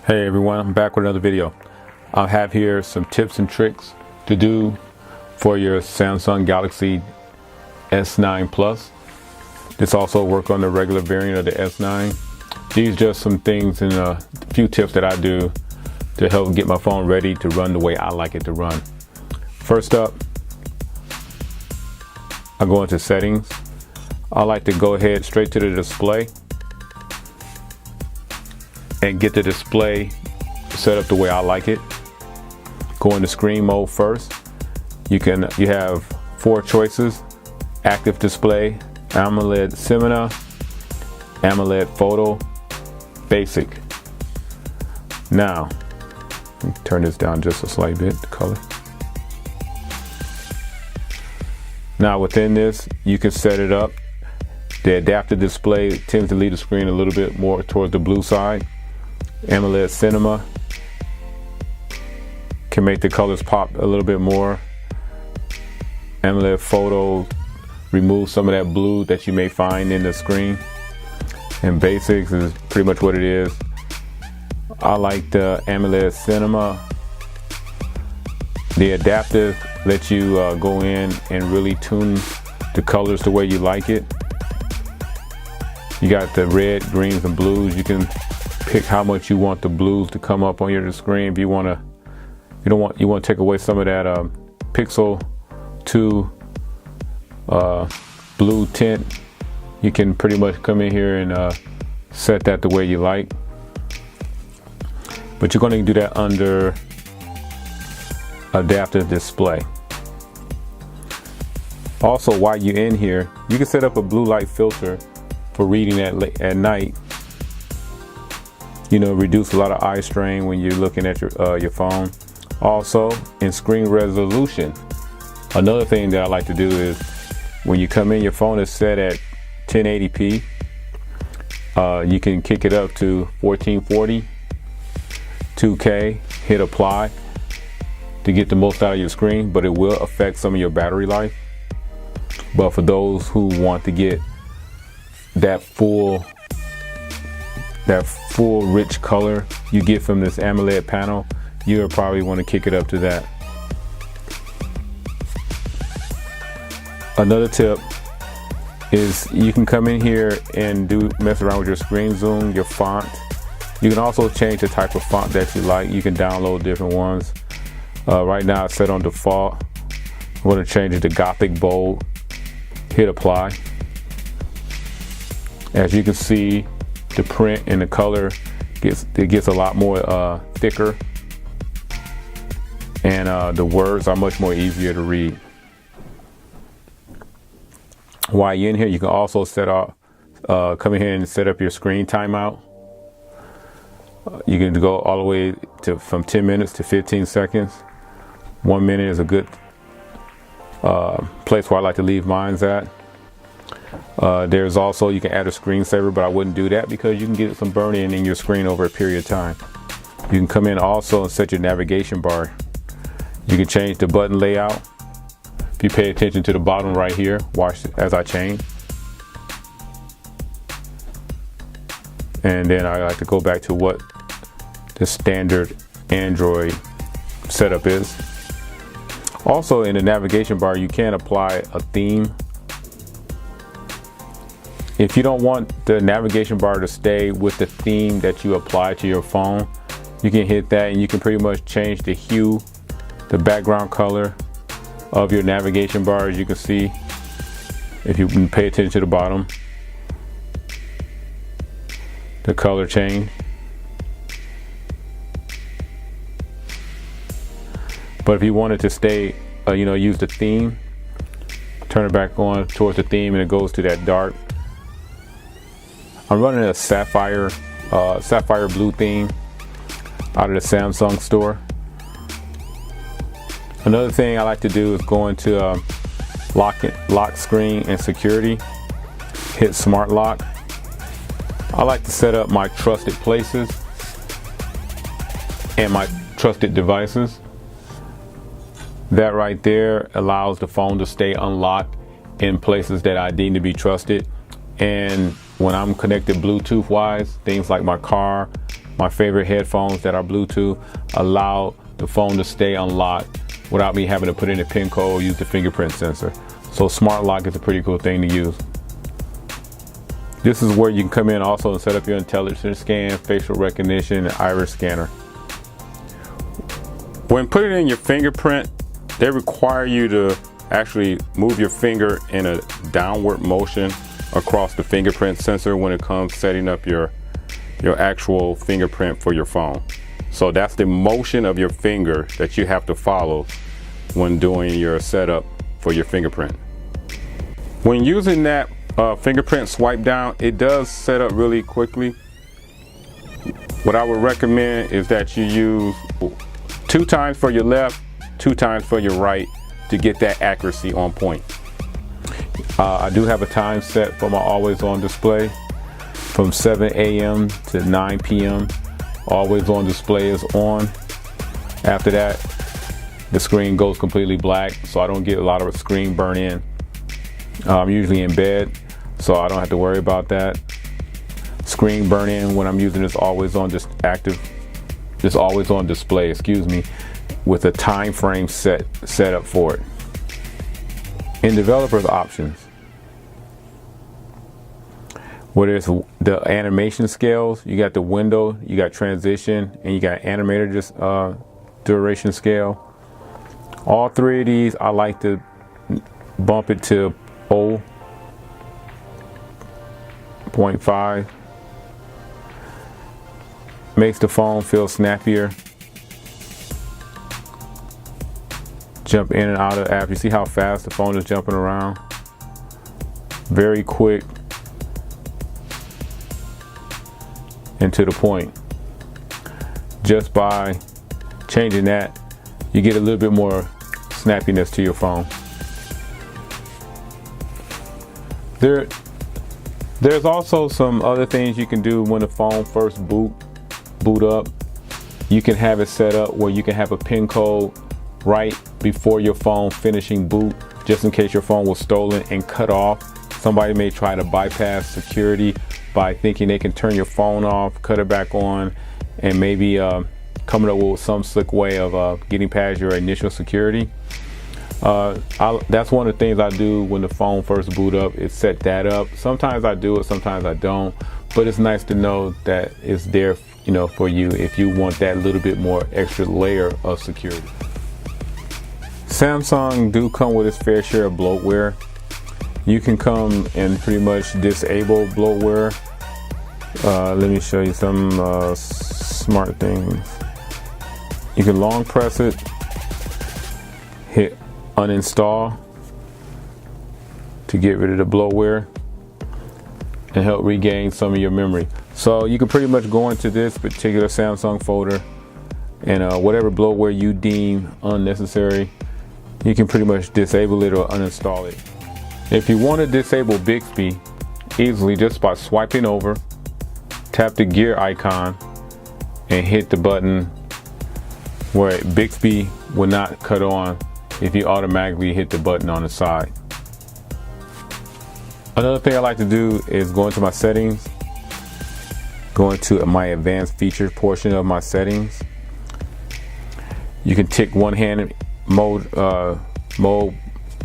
Hey everyone, I'm back with another video. I have here some tips and tricks to do for your Samsung Galaxy S9 Plus. This also works on the regular variant of the S9. These are just some things and a few tips that I do to help get my phone ready to run the way I like it to run. First up, I go into settings. I like to go ahead straight to the display and get the display set up the way I like it. Go into screen mode first. You have 4 choices: active display, AMOLED Cinema, AMOLED Photo, basic. Now, let me turn this down just a slight bit, the color. Now within this, you can set it up. The adaptive display tends to lead the screen a little bit more towards the blue side. AMOLED Cinema can make the colors pop a little bit more. AMOLED Photo remove some of that blue that you may find in the screen. And basics is pretty much what it is. I like the AMOLED Cinema. The adaptive lets you go in and really tune the colors the way you like it. You got the red, greens, and blues. You can pick how much you want the blues to come up on your screen. If you want to take away some of that Pixel 2 blue tint, you can pretty much come in here and set that the way you like. But you're going to do that under adaptive display. Also, while you're in here, you can set up a blue light filter for reading at night. Reduce a lot of eye strain when you're looking at your phone. Also, in screen resolution, another thing that I like to do is when you come in, your phone is set at 1080p. You can kick it up to 1440, 2K, hit apply to get the most out of your screen, but it will affect some of your battery life. But for those who want to get that full rich color you get from this AMOLED panel, you'll probably want to kick it up to that. Another tip is you can come in here and mess around with your screen zoom, your font. You can also change the type of font that you like. You can download different ones. Right now it's set on default. I'm going to change it to Gothic Bold. Hit apply. As you can see, the print and the color gets a lot more thicker, and the words are much more easier to read. While you're in here, you can also come in here and set up your screen timeout. You can go all the way from 10 minutes to 15 seconds. 1 minute is a good place where I like to leave mine at. There's also, you can add a screensaver, but I wouldn't do that because you can get some burn-in in your screen over a period of time. You can come in also and set your navigation bar. You can change the button layout. If you pay attention to the bottom right here, watch as I change. And then I like to go back to what the standard Android setup is. Also in the navigation bar, you can apply a theme. If you don't want the navigation bar to stay with the theme that you apply to your phone, you can hit that and you can pretty much change the hue, the background color of your navigation bar. As you can see, if you can pay attention to the bottom, the color change. But if you wanted to stay, use the theme, turn it back on towards the theme and it goes to that dark. I'm running a sapphire blue theme out of the Samsung store. Another thing I like to do is go into lock screen and security, hit smart lock. I like to set up my trusted places and my trusted devices. That right there allows the phone to stay unlocked in places that I deem to be trusted. And when I'm connected Bluetooth wise, things like my car, my favorite headphones that are Bluetooth, allow the phone to stay unlocked without me having to put in a PIN code or use the fingerprint sensor. So smart lock is a pretty cool thing to use. This is where you can come in also and set up your intelligence scan, facial recognition, and iris scanner. When putting in your fingerprint, they require you to actually move your finger in a downward motion across the fingerprint sensor when it comes setting up your actual fingerprint for your phone. So that's the motion of your finger that you have to follow when doing your setup for your fingerprint. When using that fingerprint swipe down, it does set up really quickly. What I would recommend is that you use 2 times for your left, 2 times for your right to get that accuracy on point. I do have a time set for my always on display from 7 a.m. to 9 p.m. Always on display is on. After that, the screen goes completely black, so I don't get a lot of screen burn in. I'm usually in bed, so I don't have to worry about that. Screen burn in when I'm using this always on this always on display, excuse me, with a time frame set up for it. In developers options, where there's the animation scales, you got the window, you got transition, and you got animator duration scale. All 3 of these, I like to bump it to 0.5. Makes the phone feel snappier. Jump in and out of the app. You see how fast the phone is jumping around? Very quick and to the point. Just by changing that, you get a little bit more snappiness to your phone. There's also some other things you can do when the phone first boot up. You can have it set up where you can have a PIN code right before your phone finishing boot, just in case your phone was stolen and cut off. Somebody may try to bypass security by thinking they can turn your phone off, cut it back on, and maybe coming up with some slick way of getting past your initial security. That's one of the things I do when the phone first boot up, is set that up. Sometimes I do it, sometimes I don't, but it's nice to know that it's there, for you if you want that little bit more extra layer of security. Samsung do come with its fair share of bloatware. You can come and pretty much disable bloatware. Let me show you some smart things. You can long press it, hit uninstall to get rid of the bloatware and help regain some of your memory. So you can pretty much go into this particular Samsung folder and whatever bloatware you deem unnecessary, you can pretty much disable it or uninstall it. If you want to disable Bixby easily, just by swiping over, tap the gear icon and hit the button where Bixby will not cut on if you automatically hit the button on the side. Another thing I like to do is go into my settings, go into my advanced feature portion of my settings. You can tick one hand mode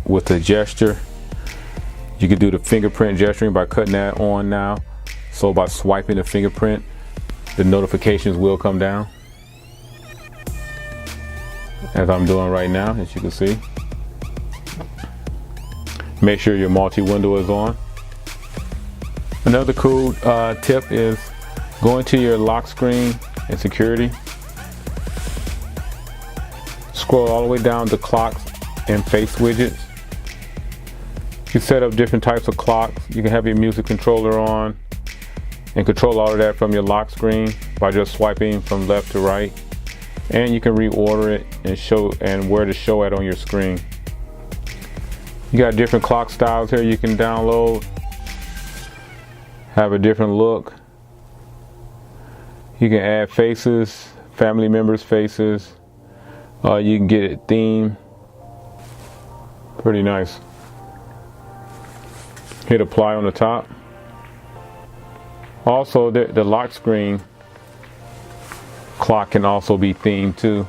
with the gesture. You can do the fingerprint gesturing by cutting that on now. So by swiping the fingerprint, the notifications will come down, as I'm doing right now, as you can see. Make sure your multi-window is on. Another cool tip is go into your lock screen and security. Scroll all the way down to clocks and face widgets. You can set up different types of clocks. You can have your music controller on and control all of that from your lock screen by just swiping from left to right. And you can reorder it and show and where to show it on your screen. You got different clock styles here you can download. Have a different look. You can add faces, family members' faces. You can get it themed. Pretty nice. Hit apply on the top. Also, the lock screen clock can also be themed too.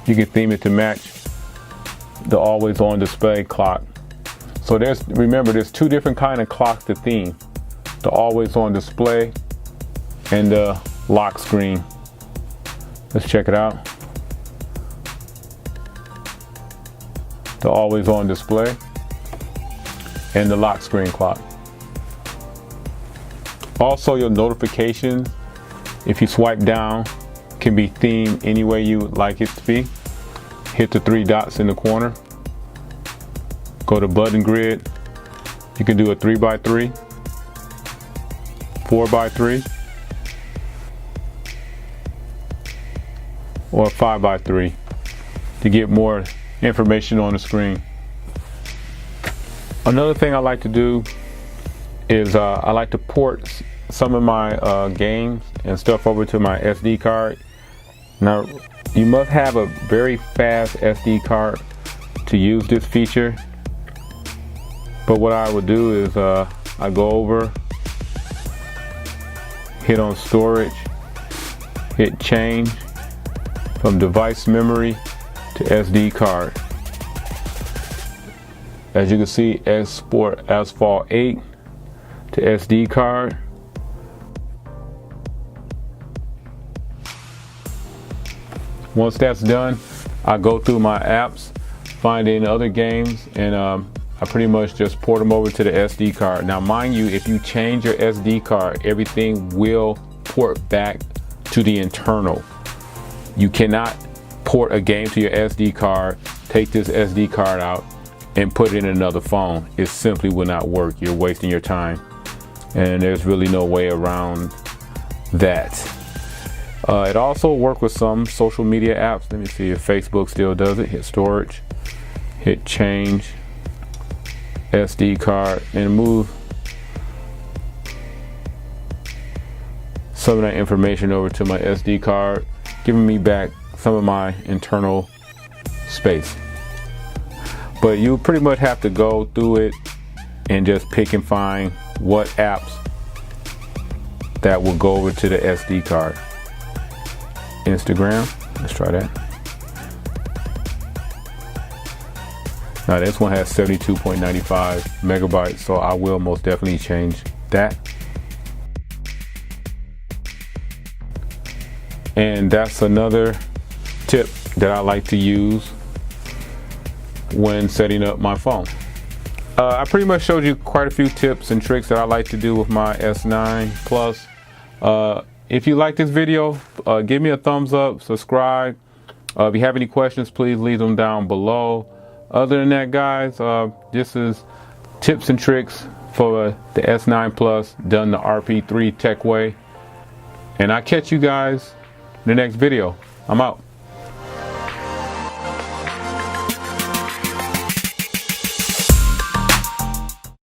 You can theme it to match the always on display clock. So remember, there's two different kind of clocks to theme: the always on display and the lock screen. Let's check it out. The always on display and the lock screen clock. Also, your notifications, if you swipe down, can be themed any way you would like it to be. Hit the three dots in the corner. Go to button grid. You can do a 3x3, 4x3, or a 5x3 to get more information on the screen. Another thing I like to do is I like to port some of my games and stuff over to my SD card. Now, you must have a very fast SD card to use this feature. But what I would do is I go over, hit on storage, hit change from device memory to SD card. As you can see, export Asphalt 8 to SD card. Once that's done, I go through my apps, find any other games, and I pretty much just port them over to the SD card. Now, mind you, if you change your SD card, everything will port back to the internal. You cannot port a game to your SD card, take this SD card out, and put it in another phone. It simply will not work. You're wasting your time. And there's really no way around that. It also works with some social media apps. Let me see if Facebook still does it. Hit storage, hit change, SD card, and move some of that information over to my SD card, giving me back some of my internal space. But you pretty much have to go through it and just pick and find what apps that will go over to the SD card. Instagram, let's try that. Now this one has 72.95 megabytes, so I will most definitely change that. And that's another tip that I like to use when setting up my phone. I pretty much showed you quite a few tips and tricks that I like to do with my S9 Plus. If you like this video, give me a thumbs up, subscribe. If you have any questions, please leave them down below. Other than that, guys, this is tips and tricks for the S9 Plus done the RP3 Tech way. And I'll catch you guys in the next video. I'm out.